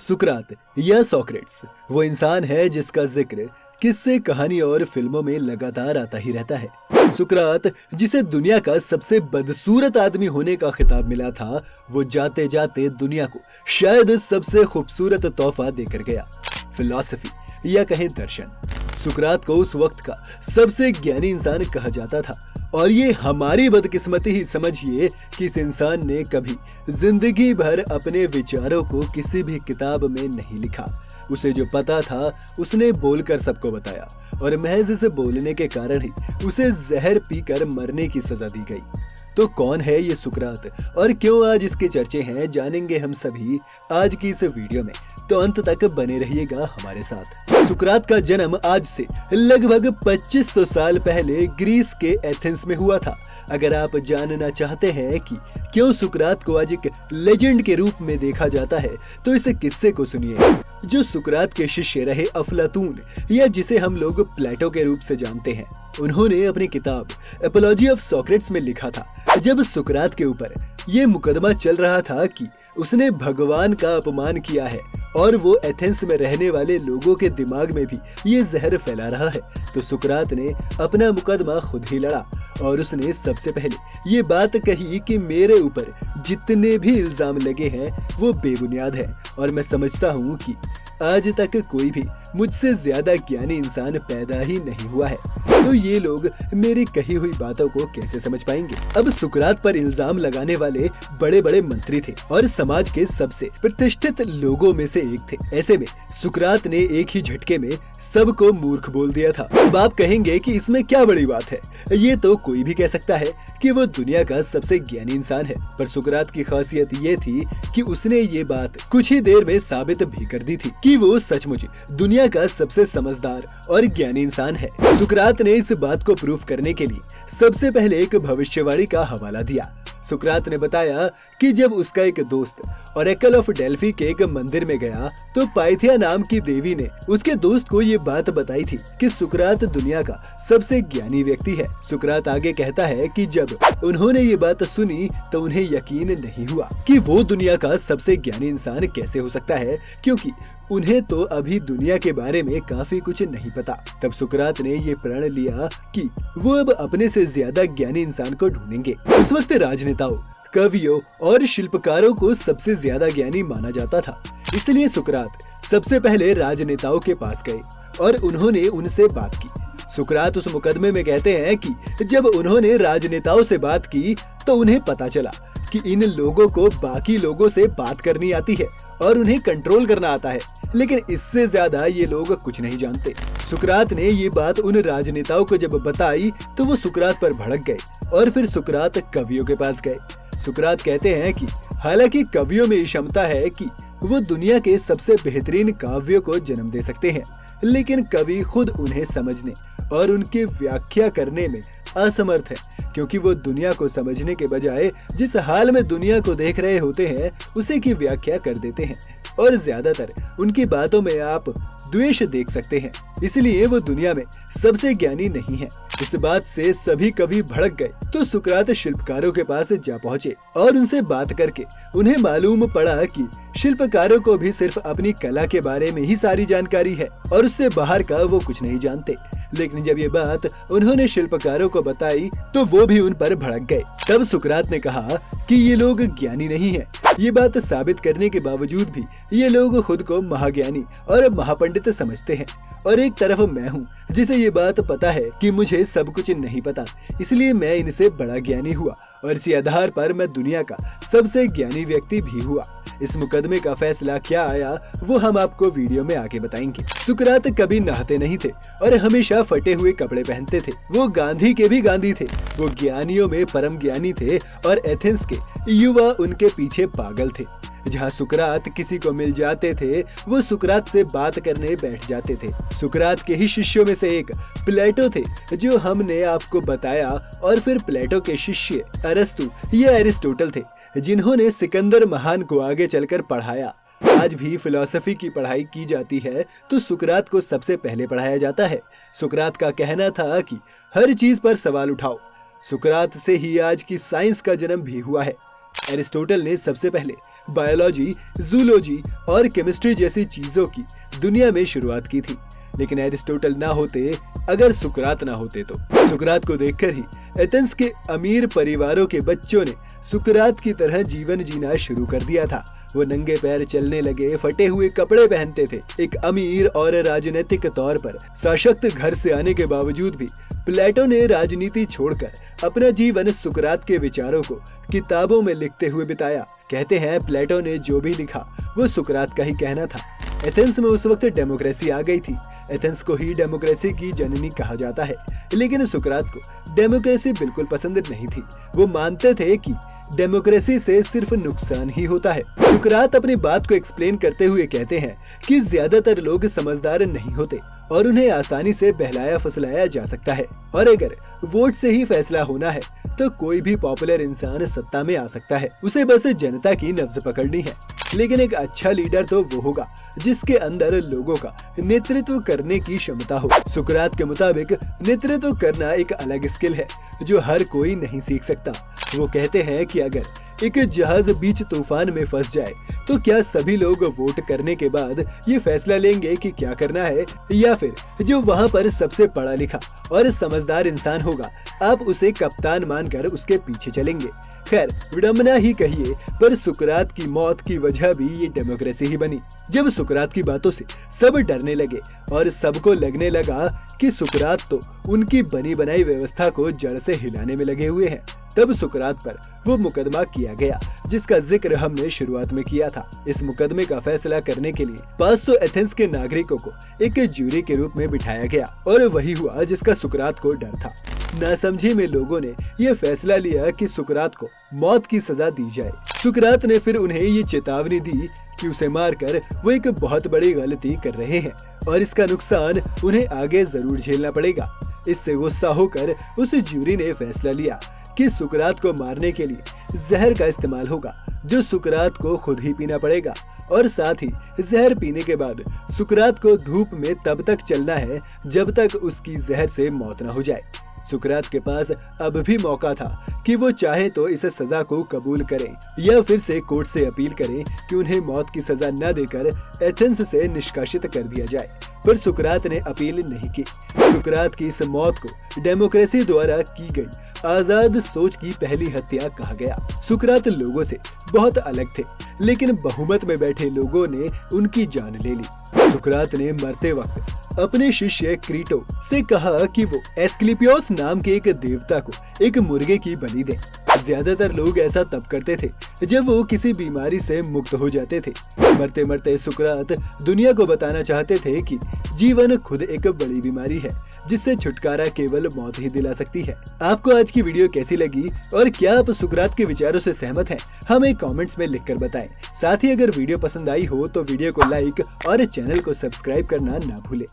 सुकरात या सोक्रेट्स वो इंसान है जिसका जिक्र किस्से, कहानी और फिल्मों में लगातार आता ही रहता है। सुकरात, जिसे दुनिया का सबसे बदसूरत आदमी होने का खिताब मिला था, वो जाते जाते दुनिया को शायद सबसे खूबसूरत तोहफा देकर गया, फिलॉसफी या कहें दर्शन। सुकरात को उस वक्त का सबसे ज्ञानी इंसान कहा जाता था, और ये हमारी बदकिस्मती ही समझिए कि इस इंसान ने कभी जिंदगी भर अपने विचारों को किसी भी किताब में नहीं लिखा। उसे जो पता था उसने बोलकर सबको बताया, और महज इसे बोलने के कारण ही उसे जहर पीकर मरने की सजा दी गई। तो कौन है ये सुकरात और क्यों आज इसके चर्चे हैं, जानेंगे हम सभी आज की इस वीडियो में, तो अंत तक बने रहिएगा हमारे साथ। सुकरात का जन्म आज से लगभग 2500 साल पहले ग्रीस के एथेंस में हुआ था। अगर आप जानना चाहते हैं कि क्यों सुकरात को आज एक लेजेंड के रूप में देखा जाता है, तो इस किस्से को सुनिए, जो सुकरात के शिष्य रहे अफलातून, या जिसे हम लोग प्लेटो के रूप से जानते हैं। उन्होंने अपनी किताब एपोलॉजी ऑफ सोक्रेट्स में लिखा था, जब सुकरात के ऊपर ये मुकदमा चल रहा था कि उसने भगवान का अपमान किया है और वो एथेंस में रहने वाले लोगों के दिमाग में भी ये जहर फैला रहा है, तो सुकरात ने अपना मुकदमा खुद ही लड़ा और उसने सबसे पहले ये बात कही कि मेरे ऊपर जितने भी इल्जाम लगे हैं वो बेबुनियाद हैं, और मैं समझता हूँ कि आज तक कोई भी मुझसे ज्यादा ज्ञानी इंसान पैदा ही नहीं हुआ है। तो ये लोग मेरी कही हुई बातों को कैसे समझ पाएंगे। अब सुकरात पर इल्जाम लगाने वाले बड़े बड़े मंत्री थे और समाज के सबसे प्रतिष्ठित लोगों में से एक थे। ऐसे में सुकरात ने एक ही झटके में सबको मूर्ख बोल दिया था। अब आप कहेंगे कि इसमें क्या बड़ी बात है, ये तो कोई भी कह सकता है कि वो दुनिया का सबसे ज्ञानी इंसान है। पर सुकरात की खासियत ये थी कि उसने ये बात कुछ ही देर में साबित भी कर दी थी कि वो सचमुच दुनिया का सबसे समझदार और ज्ञानी इंसान है। सुकरात ने इस बात को प्रूफ करने के लिए सबसे पहले एक भविष्यवाणी का हवाला दिया। सुकरात ने बताया कि जब उसका एक दोस्त ओरेकल ऑफ डेल्फी के एक मंदिर में गया, तो पाइथिया नाम की देवी ने उसके दोस्त को ये बात बताई थी कि सुकरात दुनिया का सबसे ज्ञानी व्यक्ति है। सुकरात आगे कहता है कि जब उन्होंने ये बात सुनी तो उन्हें यकीन नहीं हुआ कि वो दुनिया का सबसे ज्ञानी इंसान कैसे हो सकता है, क्योंकि उन्हें तो अभी दुनिया के बारे में काफी कुछ नहीं पता। तब सुकरात ने ये प्रण लिया कि वो अब अपने से ज्यादा ज्ञानी इंसान को ढूंढेंगे। उस वक्त राजनेताओं, कवियों और शिल्पकारों को सबसे ज्यादा ज्ञानी माना जाता था, इसलिए सुकरात सबसे पहले राजनेताओं के पास गए और उन्होंने उनसे बात की। सुकरात उस मुकदमे में कहते हैं कि जब उन्होंने राजनेताओं से बात की तो उन्हें पता चला कि इन लोगों को बाकी लोगों से बात करनी आती है और उन्हें कंट्रोल करना आता है, लेकिन इससे ज्यादा ये लोग कुछ नहीं जानते। सुकरात ने ये बात उन राजनेताओं को जब बताई तो वो सुकरात पर भड़क गए और फिर सुकरात कवियों के पास गए। सुकरात कहते हैं कि हालांकि कवियों में क्षमता है कि वो दुनिया के सबसे बेहतरीन काव्यों को जन्म दे सकते हैं, लेकिन कवि खुद उन्हें समझने और उनकी व्याख्या करने में असमर्थ है, क्योंकि वो दुनिया को समझने के बजाय जिस हाल में दुनिया को देख रहे होते हैं उसी की व्याख्या कर देते हैं, और ज्यादातर उनकी बातों में आप द्वेष देख सकते हैं। इसलिए वो दुनिया में सबसे ज्ञानी नहीं है। इस बात से सभी कवि भड़क गए, तो सुकरात शिल्पकारों के पास जा पहुँचे और उनसे बात करके उन्हें मालूम पड़ा कि शिल्पकारों को भी सिर्फ अपनी कला के बारे में ही सारी जानकारी है और उससे बाहर का वो कुछ नहीं जानते। लेकिन जब ये बात उन्होंने शिल्पकारों को बताई तो वो भी उन पर भड़क गए। तब सुकरात ने कहा कि ये लोग ज्ञानी नहीं हैं। ये बात साबित करने के बावजूद भी ये लोग खुद को महाज्ञानी और महापंडित समझते हैं, और एक तरफ मैं हूँ जिसे ये बात पता है कि मुझे सब कुछ नहीं पता, इसलिए मैं इनसे बड़ा ज्ञानी हुआ और इसी आधार पर मैं दुनिया का सबसे ज्ञानी व्यक्ति भी हुआ। इस मुकदमे का फैसला क्या आया वो हम आपको वीडियो में आगे बताएंगे। सुकरात कभी नहाते नहीं थे और हमेशा फटे हुए कपड़े पहनते थे। वो गांधी के भी गांधी थे। वो ज्ञानियों में परम ज्ञानी थे और एथेंस के युवा उनके पीछे पागल थे। जहाँ सुकरात किसी को मिल जाते थे वो सुकरात से बात करने बैठ जाते थे। सुकरात के ही शिष्यों में से एक प्लेटो थे, जो हमने आपको बताया, और फिर प्लेटो के शिष्य अरस्तु या एरिस्टोटल थे, जिन्होंने सिकंदर महान को आगे चलकर पढ़ाया। आज भी फिलॉसफी की पढ़ाई की जाती है तो सुकरात को सबसे पहले पढ़ाया जाता है। सुकरात का कहना था कि हर चीज पर सवाल उठाओ। सुकरात से ही आज की साइंस का जन्म भी हुआ है। एरिस्टोटल ने सबसे पहले बायोलॉजी, जूलॉजी और केमिस्ट्री जैसी चीजों की दुनिया में शुरुआत की थी। लेकिन एरिस्टोटल ना होते अगर सुकरात ना होते तो। सुकरात को देखकर ही एथेंस के अमीर परिवारों के बच्चों ने सुकरात की तरह जीवन जीना शुरू कर दिया था। वो नंगे पैर चलने लगे, फटे हुए कपड़े पहनते थे। एक अमीर और राजनीतिक तौर पर सशक्त घर से आने के बावजूद भी प्लेटो ने राजनीति छोड़कर अपना जीवन सुकरात के विचारों को किताबों में लिखते हुए बिताया। कहते हैं प्लेटो ने जो भी लिखा वो सुकरात का ही कहना था। एथेंस में उस वक्त डेमोक्रेसी आ गई थी। एथेंस को ही डेमोक्रेसी की जननी कहा जाता है। लेकिन सुकरात को डेमोक्रेसी बिल्कुल पसंद नहीं थी। वो मानते थे कि डेमोक्रेसी से सिर्फ नुकसान ही होता है। सुकरात अपनी बात को एक्सप्लेन करते हुए कहते हैं कि ज्यादातर लोग समझदार नहीं होते और उन्हें आसानी से बहलाया फुसलाया जा सकता है, और अगर वोट से ही फैसला होना है तो कोई भी पॉपुलर इंसान सत्ता में आ सकता है। उसे बस जनता की नब्ज पकड़नी है। लेकिन एक अच्छा लीडर तो वो होगा जिसके अंदर लोगों का नेतृत्व करने की क्षमता हो। सुकरात के मुताबिक नेतृत्व करना एक अलग स्किल है जो हर कोई नहीं सीख सकता। वो कहते हैं कि अगर एक जहाज बीच तूफान में फंस जाए तो क्या सभी लोग वोट करने के बाद ये फैसला लेंगे कि क्या करना है, या फिर जो वहाँ पर सबसे पढ़ा लिखा और समझदार इंसान होगा आप उसे कप्तान मानकर उसके पीछे चलेंगे। खैर, विडम्बना ही कहिए, पर सुकरात की मौत की वजह भी ये डेमोक्रेसी ही बनी। जब सुकरात की बातों से सब डरने लगे और सबको लगने लगा कि सुकरात तो उनकी बनी बनाई व्यवस्था को जड़ से हिलाने में लगे हुए हैं, तब सुकरात पर वो मुकदमा किया गया जिसका जिक्र हमने शुरुआत में किया था। इस मुकदमे का फैसला करने के लिए 500 एथेंस के नागरिकों को एक ज्यूरी के रूप में बिठाया गया, और वही हुआ जिसका सुकरात को डर था। नासमझी में लोगों ने यह फैसला लिया कि सुकरात को मौत की सजा दी जाए। सुकरात ने फिर उन्हें ये चेतावनी दी कि उसे मारकर वो एक बहुत बड़ी गलती कर रहे हैं और इसका नुकसान उन्हें आगे जरूर झेलना पड़ेगा। इससे गुस्सा होकर उस ज्यूरी ने फैसला लिया कि सुकरात को मारने के लिए जहर का इस्तेमाल होगा, जो सुकरात को खुद ही पीना पड़ेगा, और साथ ही जहर पीने के बाद सुकरात को धूप में तब तक चलना है जब तक उसकी जहर से मौत न हो जाए। सुकरात के पास अब भी मौका था कि वो चाहे तो इस सजा को कबूल करें या फिर से कोर्ट से अपील करें कि उन्हें मौत की सजा न देकर एथेंस से निष्कासित कर दिया जाए, पर सुकरात ने अपील नहीं की। सुकरात की इस मौत को डेमोक्रेसी द्वारा की गई आजाद सोच की पहली हत्या कहा गया। सुकरात लोगों से बहुत अलग थे, लेकिन बहुमत में बैठे लोगों ने उनकी जान ले ली। सुकरात ने मरते वक्त अपने शिष्य क्रीटो से कहा कि वो एस्क्लेपियोस नाम के एक देवता को एक मुर्गे की बलि दे। ज्यादातर लोग ऐसा तब करते थे जब वो किसी बीमारी से मुक्त हो जाते थे। मरते मरते सुकरात दुनिया को बताना चाहते थे कि जीवन खुद एक बड़ी बीमारी है जिससे छुटकारा केवल मौत ही दिला सकती है। आपको आज की वीडियो कैसी लगी और क्या आप सुकरात के विचारों से सहमत हैं? हमें कमेंट्स में लिखकर बताएं। साथ ही अगर वीडियो पसंद आई हो तो वीडियो को लाइक और चैनल को सब्सक्राइब करना ना भूलें।